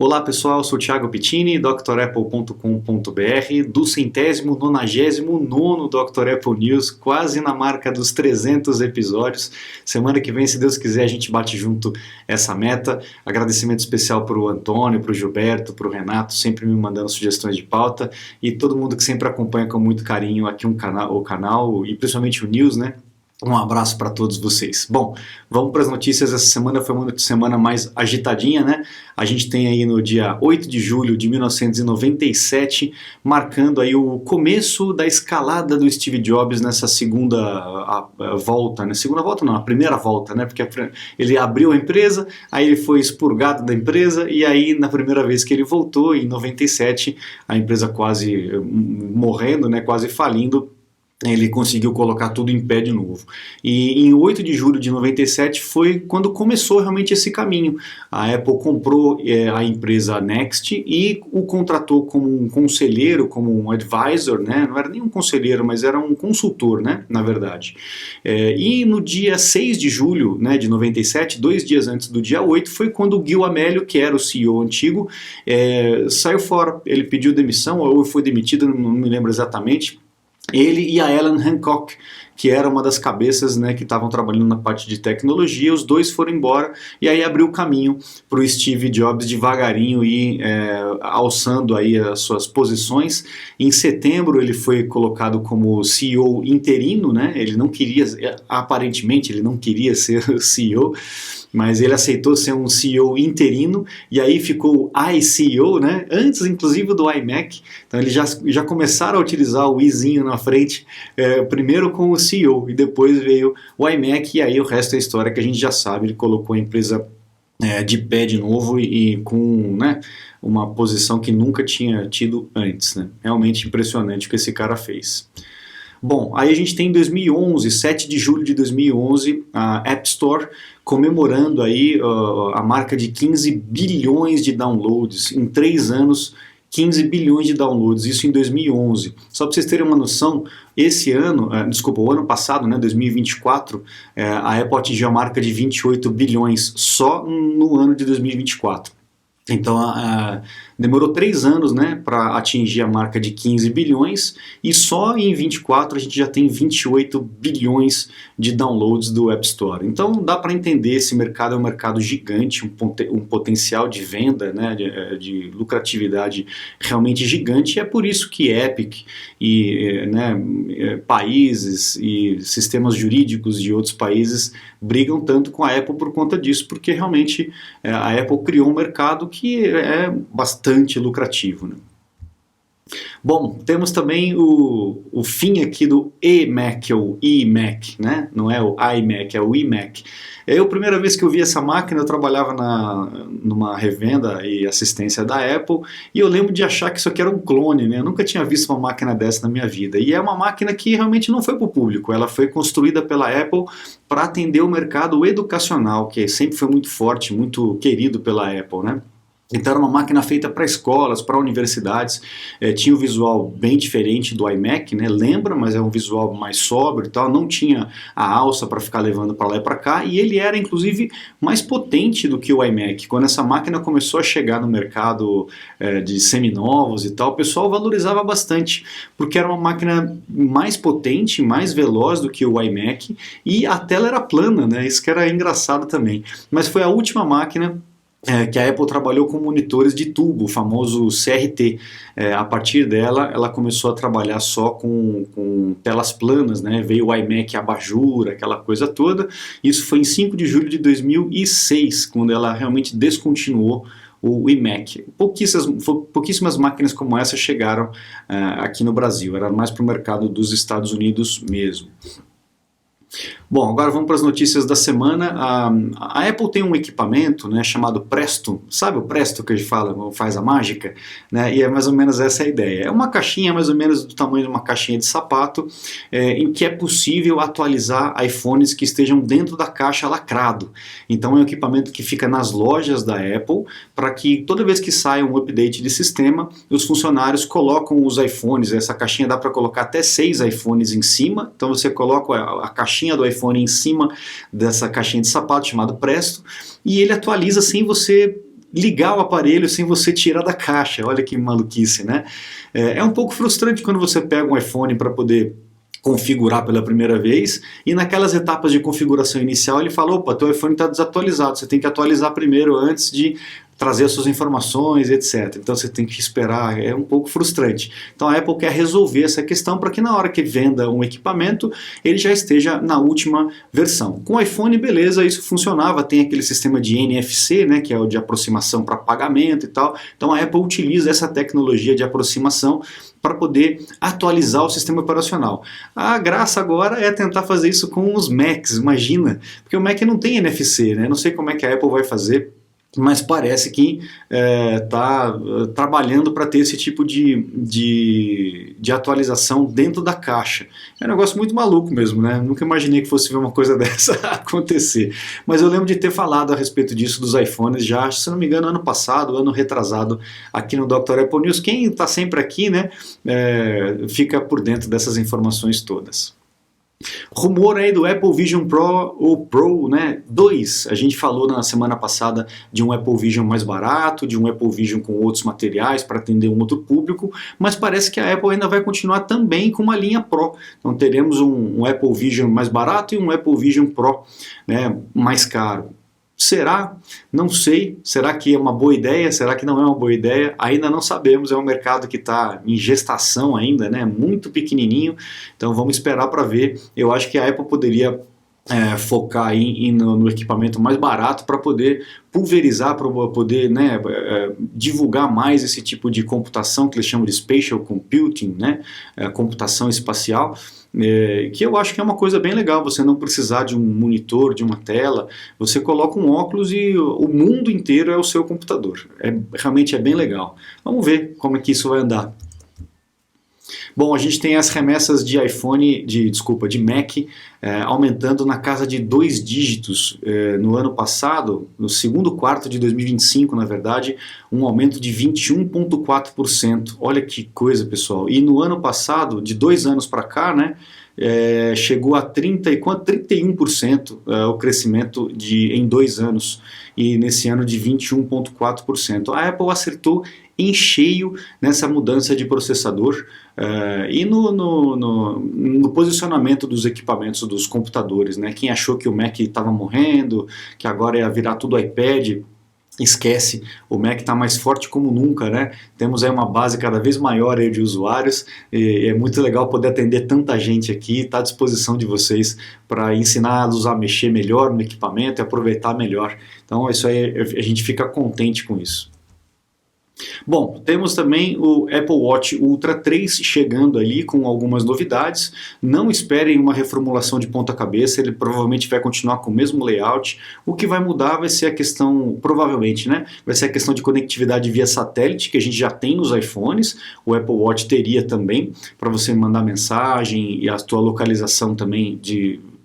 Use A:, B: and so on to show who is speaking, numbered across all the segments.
A: Olá pessoal, sou Thiago Pittini, drapple.com.br, do 199º Dr. Apple News, quase na marca dos 300 episódios. Semana que vem, se Deus quiser, a gente bate junto essa meta. Agradecimento especial para o Antônio, para o Gilberto, para o Renato, sempre me mandando sugestões de pauta, e todo mundo que sempre acompanha com muito carinho aqui o canal e principalmente o News, né? Um abraço para todos vocês. Bom, vamos para as notícias. Essa semana foi uma semana mais agitadinha, né? A gente tem aí no dia 8 de julho de 1997, marcando aí o começo da escalada do Steve Jobs nessa segunda volta, né? Segunda volta não, a primeira volta, né? Porque ele abriu a empresa, aí ele foi expurgado da empresa, e aí na primeira vez que ele voltou, em 97, a empresa quase morrendo, né? Quase falindo. Ele conseguiu colocar tudo em pé de novo. E em 8 de julho de 97 foi quando começou realmente esse caminho. A Apple comprou a empresa Next e o contratou como um conselheiro, como um advisor, né? Não era nem um conselheiro, mas era um consultor, né? Na verdade. E no dia 6 de julho, né, de 97, 2 dias antes do dia 8, foi quando o Gil Amelio, que era o CEO antigo, saiu fora. Ele pediu demissão ou foi demitido, não me lembro exatamente. Ele e a Ellen Hancock, que era uma das cabeças, né, que estavam trabalhando na parte de tecnologia, os dois foram embora, e aí abriu o caminho para o Steve Jobs devagarinho ir alçando aí as suas posições. Em setembro ele foi colocado como CEO interino, né? Ele não queria, aparentemente ele não queria ser CEO, mas ele aceitou ser um CEO interino, e aí ficou o iCEO, né? Antes inclusive do iMac. Então eles já começaram a utilizar o izinho na frente, primeiro com o CEO, e depois veio o iMac, e aí o resto é história que a gente já sabe. Ele colocou a empresa de pé de novo e com, né, uma posição que nunca tinha tido antes, né? Realmente impressionante o que esse cara fez. Bom, aí a gente tem em 2011, 7 de julho de 2011, a App Store comemorando aí a marca de 15 bilhões de downloads. Em 3 anos, 15 bilhões de downloads, isso em 2011. Só para vocês terem uma noção, esse ano, o ano passado, né, 2024, a Apple atingiu a marca de 28 bilhões só no ano de 2024. Então, demorou 3 anos, né, para atingir a marca de 15 bilhões, e só em 24 a gente já tem 28 bilhões de downloads do App Store. Então dá para entender, esse mercado é um mercado gigante, um potencial de venda, né, de lucratividade realmente gigante, e é por isso que Epic e países e sistemas jurídicos de outros países brigam tanto com a Apple por conta disso, porque realmente a Apple criou um mercado que é bastante lucrativo, né? Bom, temos também o fim aqui do eMac, ou iMac, né? Não é o iMac, é o iMac. A primeira vez que eu vi essa máquina, eu trabalhava numa revenda e assistência da Apple, e eu lembro de achar que isso aqui era um clone, né? Eu nunca tinha visto uma máquina dessa na minha vida. E é uma máquina que realmente não foi para o público, ela foi construída pela Apple para atender o mercado educacional, que sempre foi muito forte, muito querido pela Apple, né? Então era uma máquina feita para escolas, para universidades, tinha um visual bem diferente do iMac, né? Lembra, mas é um visual mais sóbrio e tal, não tinha a alça para ficar levando para lá e para cá, e ele era inclusive mais potente do que o iMac. Quando essa máquina começou a chegar no mercado de seminovos e tal, o pessoal valorizava bastante, porque era uma máquina mais potente, mais veloz do que o iMac, e a tela era plana, né? Isso que era engraçado também. Mas foi a última máquina que a Apple trabalhou com monitores de tubo, o famoso CRT. A partir dela, ela começou a trabalhar só com telas planas, né? Veio o iMac abajur, aquela coisa toda. Isso foi em 5 de julho de 2006, quando ela realmente descontinuou o iMac. Pouquíssimas máquinas como essa chegaram aqui no Brasil, era mais para o mercado dos Estados Unidos mesmo. Bom, agora vamos para as notícias da semana. A Apple tem um equipamento, né, chamado Presto. Sabe o Presto que a gente fala, faz a mágica? Né, e é mais ou menos essa a ideia. É uma caixinha mais ou menos do tamanho de uma caixinha de sapato, em que é possível atualizar iPhones que estejam dentro da caixa lacrado. Então é um equipamento que fica nas lojas da Apple, para que toda vez que sai um update de sistema, os funcionários colocam os iPhones. Essa caixinha dá para colocar até 6 iPhones em cima, então você coloca a caixinha do iPhone em cima dessa caixinha de sapato chamado Presto, e ele atualiza sem você ligar o aparelho sem você tirar da caixa. Olha que maluquice, né? É um pouco frustrante quando você pega um iPhone para poder configurar pela primeira vez, e naquelas etapas de configuração inicial ele fala, opa, teu iPhone está desatualizado, você tem que atualizar primeiro antes de trazer as suas informações, etc. Então você tem que esperar, é um pouco frustrante. Então a Apple quer resolver essa questão para que na hora que venda um equipamento, ele já esteja na última versão. Com o iPhone, beleza, isso funcionava, tem aquele sistema de NFC, né, que é o de aproximação para pagamento e tal. Então a Apple utiliza essa tecnologia de aproximação para poder atualizar o sistema operacional. A graça agora é tentar fazer isso com os Macs, imagina, porque o Mac não tem NFC, né? Não sei como é que a Apple vai fazer, mas parece que está trabalhando para ter esse tipo de atualização dentro da caixa. É um negócio muito maluco mesmo, né? Nunca imaginei que fosse ver uma coisa dessa acontecer. Mas eu lembro de ter falado a respeito disso dos iPhones já, se não me engano, ano passado, ano retrasado, aqui no Dr. Apple News. Quem está sempre aqui, né, fica por dentro dessas informações todas. Rumor aí do Apple Vision Pro ou Pro, né, 2. A gente falou na semana passada de um Apple Vision mais barato, de um Apple Vision com outros materiais para atender um outro público, mas parece que a Apple ainda vai continuar também com uma linha Pro. Então teremos um Apple Vision mais barato e um Apple Vision Pro, né, mais caro. Será? Não sei. Será que é uma boa ideia? Será que não é uma boa ideia? Ainda não sabemos. É um mercado que está em gestação ainda, né? Muito pequenininho. Então vamos esperar para ver. Eu acho que a Apple poderia focar no equipamento mais barato para poder pulverizar, para poder, né, divulgar mais esse tipo de computação que eles chamam de spatial computing, né, computação espacial, que eu acho que é uma coisa bem legal, você não precisar de um monitor, de uma tela, você coloca um óculos e o mundo inteiro é o seu computador. Realmente é bem legal. Vamos ver como é que isso vai andar. Bom, a gente tem as remessas de de Mac, aumentando na casa de 2 dígitos no ano passado, no segundo quarto de 2025, na verdade, um aumento de 21,4%. Olha que coisa, pessoal. E no ano passado, de 2 anos para cá, né, chegou a 31% o crescimento em 2 anos, e nesse ano de 21,4%. A Apple acertou em cheio nessa mudança de processador e no posicionamento dos equipamentos dos computadores, né? Quem achou que o Mac estava morrendo, que agora ia virar tudo iPad, esquece, o Mac está mais forte como nunca, né? Temos aí uma base cada vez maior aí de usuários, e é muito legal poder atender tanta gente aqui, está à disposição de vocês para ensiná-los a mexer melhor no equipamento e aproveitar melhor. Então isso aí, a gente fica contente com isso. Bom, temos também o Apple Watch Ultra 3 chegando ali com algumas novidades. Não esperem uma reformulação de ponta cabeça, ele provavelmente vai continuar com o mesmo layout. O que vai mudar vai ser a questão, provavelmente, né, vai ser a questão de conectividade via satélite, que a gente já tem nos iPhones, o Apple Watch teria também, para você mandar mensagem e a sua localização também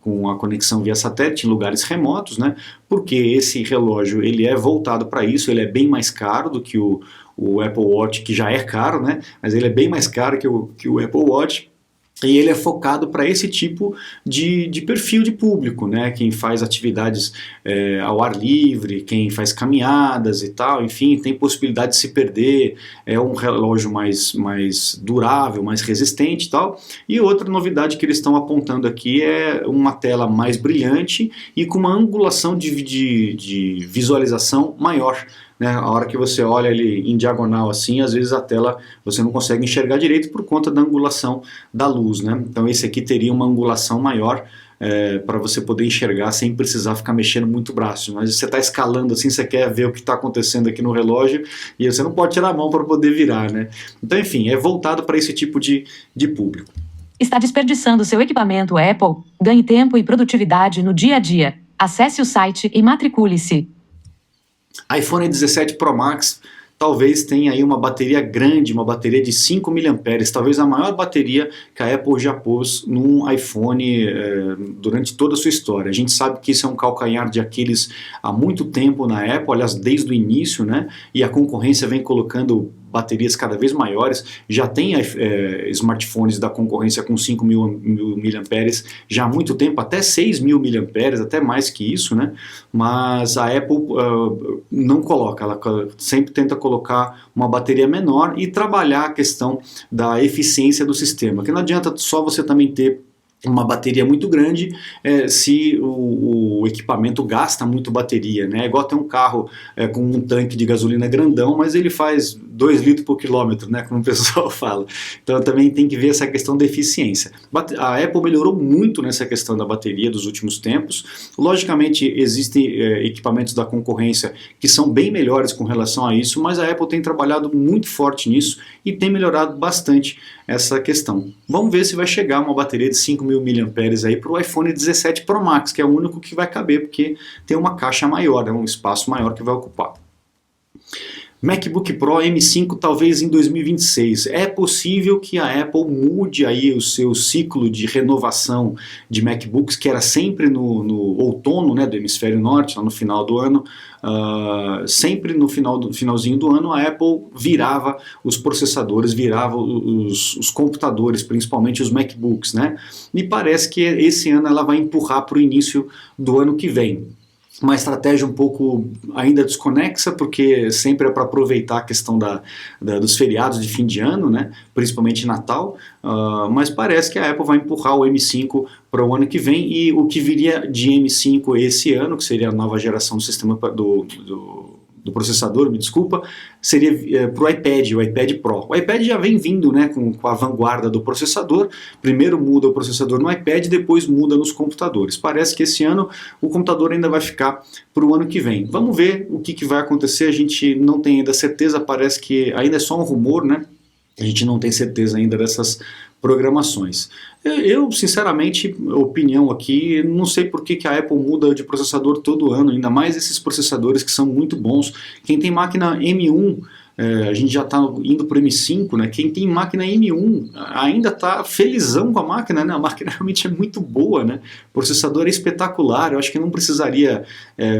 A: com a conexão via satélite em lugares remotos, né? Porque esse relógio ele é voltado para isso, ele é bem mais caro do que o Apple Watch, que já é caro, né? Mas ele é bem mais caro que o Apple Watch. E ele é focado para esse tipo de perfil de público, né? Quem faz atividades ao ar livre, quem faz caminhadas e tal, enfim, tem possibilidade de se perder, é um relógio mais durável, mais resistente e tal. E outra novidade que eles estão apontando aqui é uma tela mais brilhante e com uma angulação de visualização maior. Né, a hora que você olha ele em diagonal assim, às vezes a tela você não consegue enxergar direito por conta da angulação da luz, né? Então esse aqui teria uma angulação maior para você poder enxergar sem precisar ficar mexendo muito o braço. Mas você está escalando assim, você quer ver o que está acontecendo aqui no relógio e você não pode tirar a mão para poder virar, né? Então enfim, é voltado para esse tipo de público.
B: Está desperdiçando seu equipamento Apple? Ganhe tempo e produtividade no dia a dia. Acesse o site e matricule-se.
A: iPhone 17 Pro Max talvez tenha aí uma bateria grande, uma bateria de 5 mAh, talvez a maior bateria que a Apple já pôs num iPhone durante toda a sua história. A gente sabe que isso é um calcanhar de Aquiles há muito tempo na Apple, aliás, desde o início, né? E a concorrência vem colocando baterias cada vez maiores, já tem smartphones da concorrência com 5.000 mAh já há muito tempo, até 6.000 mAh, até mais que isso, né? Mas a Apple não coloca, ela sempre tenta colocar uma bateria menor e trabalhar a questão da eficiência do sistema, que não adianta só você também ter uma bateria muito grande se o equipamento gasta muito bateria, né? É igual ter um carro com um tanque de gasolina grandão, mas ele faz 2 litros por quilômetro, né? Como o pessoal fala. Então também tem que ver essa questão da eficiência. A Apple melhorou muito nessa questão da bateria dos últimos tempos. Logicamente existem equipamentos da concorrência que são bem melhores com relação a isso, mas a Apple tem trabalhado muito forte nisso e tem melhorado bastante essa questão. Vamos ver se vai chegar uma bateria de 5.000 mAh aí para o iPhone 17 Pro Max, que é o único que vai caber, porque tem uma caixa maior, um espaço maior que vai ocupar. MacBook Pro M5 talvez em 2026. É possível que a Apple mude aí o seu ciclo de renovação de MacBooks, que era sempre no outono, né, do hemisfério norte, lá no final do ano. Sempre no finalzinho do ano a Apple virava os processadores, virava os computadores, principalmente os MacBooks, né? E parece que esse ano ela vai empurrar para o início do ano que vem. Uma estratégia um pouco ainda desconexa, porque sempre é para aproveitar a questão dos feriados de fim de ano, né? Principalmente Natal, mas parece que a Apple vai empurrar o M5 para o ano que vem, e o que viria de M5 esse ano, que seria a nova geração do sistema do processador, me desculpa, seria para o iPad Pro. O iPad já vem vindo, né, com a vanguarda do processador. Primeiro muda o processador no iPad, depois muda nos computadores. Parece que esse ano o computador ainda vai ficar para o ano que vem. Vamos ver o que vai acontecer, a gente não tem ainda certeza, parece que ainda é só um rumor, né? A gente não tem certeza ainda dessas programações. Eu, sinceramente, opinião aqui, não sei por que a Apple muda de processador todo ano, ainda mais esses processadores que são muito bons. Quem tem máquina M1, a gente já está indo para o M5, né? Quem tem máquina M1 ainda está felizão com a máquina, né? A máquina realmente é muito boa, né? O processador é espetacular, eu acho que não precisaria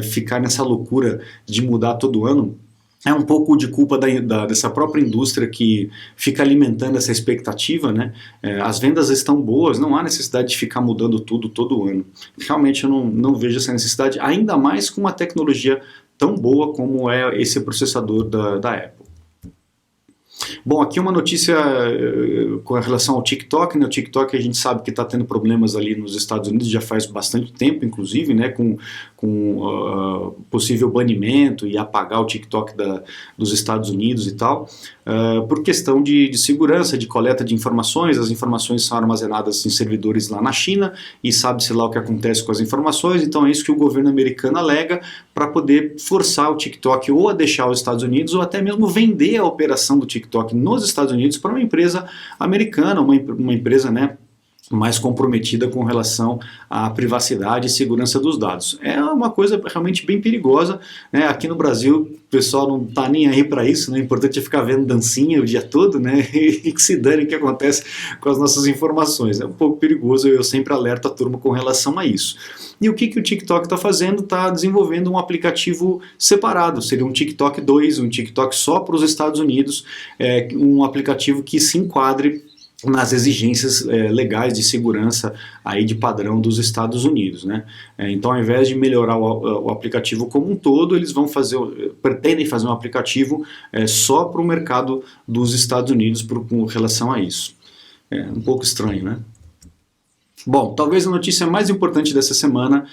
A: ficar nessa loucura de mudar todo ano. É um pouco de culpa dessa própria indústria que fica alimentando essa expectativa, né? As vendas estão boas, não há necessidade de ficar mudando tudo todo ano. Realmente eu não vejo essa necessidade, ainda mais com uma tecnologia tão boa como é esse processador da Apple. Bom, aqui uma notícia com relação ao TikTok, né? O TikTok a gente sabe que está tendo problemas ali nos Estados Unidos já faz bastante tempo, inclusive, né? Com possível banimento e apagar o TikTok dos Estados Unidos e tal, por questão de segurança, de coleta de informações. As informações são armazenadas em servidores lá na China e sabe-se lá o que acontece com as informações, então é isso que o governo americano alega para poder forçar o TikTok ou a deixar os Estados Unidos ou até mesmo vender a operação do TikTok nos Estados Unidos para uma empresa americana, uma empresa, né, mais comprometida com relação à privacidade e segurança dos dados. É uma coisa realmente bem perigosa, né? Aqui no Brasil o pessoal não está nem aí para isso, né? O importante é ficar vendo dancinha o dia todo, né? E que se dane o que acontece com as nossas informações. É um pouco perigoso, eu sempre alerto a turma com relação a isso. E o que o TikTok está fazendo? Está desenvolvendo um aplicativo separado, seria um TikTok 2, um TikTok só para os Estados Unidos, um aplicativo que se enquadre nas exigências legais de segurança aí de padrão dos Estados Unidos, né? Então, ao invés de melhorar o aplicativo como um todo, eles pretendem fazer um aplicativo só para o mercado dos Estados Unidos com relação a isso. É um pouco estranho, né? Bom, talvez a notícia mais importante dessa semana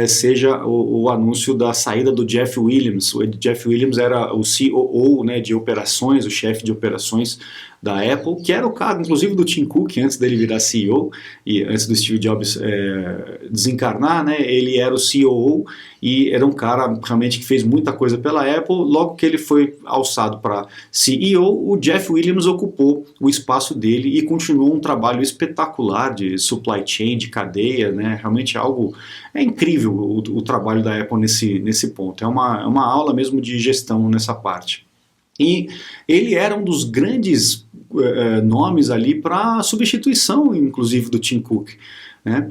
A: seja o anúncio da saída do Jeff Williams. O Jeff Williams era o COO, né, de operações, o chefe de operações da Apple, que era o cara, inclusive, do Tim Cook, antes dele virar CEO, e antes do Steve Jobs desencarnar, né, ele era o COO e era um cara realmente que fez muita coisa pela Apple. Logo que ele foi alçado para CEO, o Jeff Williams ocupou o espaço dele e continuou um trabalho espetacular de supply chain, de cadeia, né, realmente é incrível o trabalho da Apple nesse ponto, é uma aula mesmo de gestão nessa parte. E ele era um dos grandes nomes ali para substituição, inclusive, do Tim Cook. né?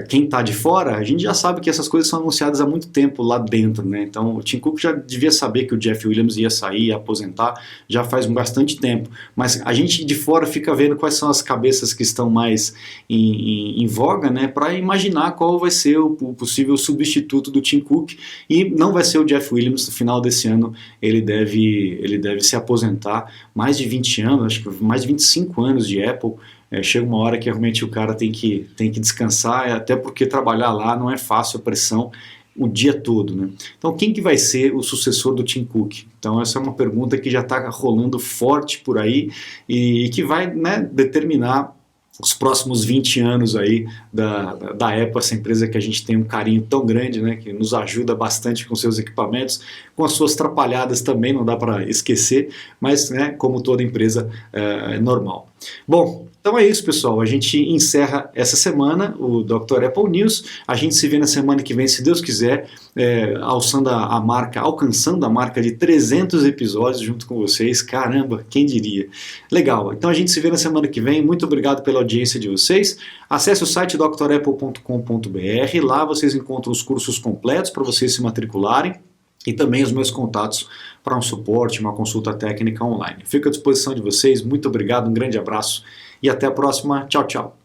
A: Quem está de fora, a gente já sabe que essas coisas são anunciadas há muito tempo lá dentro, né? Então o Tim Cook já devia saber que o Jeff Williams ia sair, ia aposentar, já faz bastante tempo. Mas a gente de fora fica vendo quais são as cabeças que estão mais em voga, né? Para imaginar qual vai ser o possível substituto do Tim Cook. E não vai ser o Jeff Williams. No final desse ano ele deve se aposentar. Mais de 20 anos, acho que mais de 25 anos de Apple. Chega uma hora que realmente o cara tem que descansar, até porque trabalhar lá não é fácil, a pressão o dia todo, né? Então quem que vai ser o sucessor do Tim Cook? Então essa é uma pergunta que já está rolando forte por aí e que vai, né, determinar os próximos 20 anos aí da Apple, essa empresa que a gente tem um carinho tão grande, né, que nos ajuda bastante com seus equipamentos, com as suas trapalhadas também, não dá para esquecer, mas, né, como toda empresa, é normal. Bom, então é isso, pessoal. A gente encerra essa semana o Dr. Apple News. A gente se vê na semana que vem, se Deus quiser, alcançando a marca de 300 episódios junto com vocês. Caramba, quem diria? Legal. Então a gente se vê na semana que vem. Muito obrigado pela audiência de vocês. Acesse o site drapple.com.br. Lá vocês encontram os cursos completos para vocês se matricularem. E também os meus contatos para um suporte, uma consulta técnica online. Fico à disposição de vocês. Muito obrigado, um grande abraço e até a próxima. Tchau, tchau.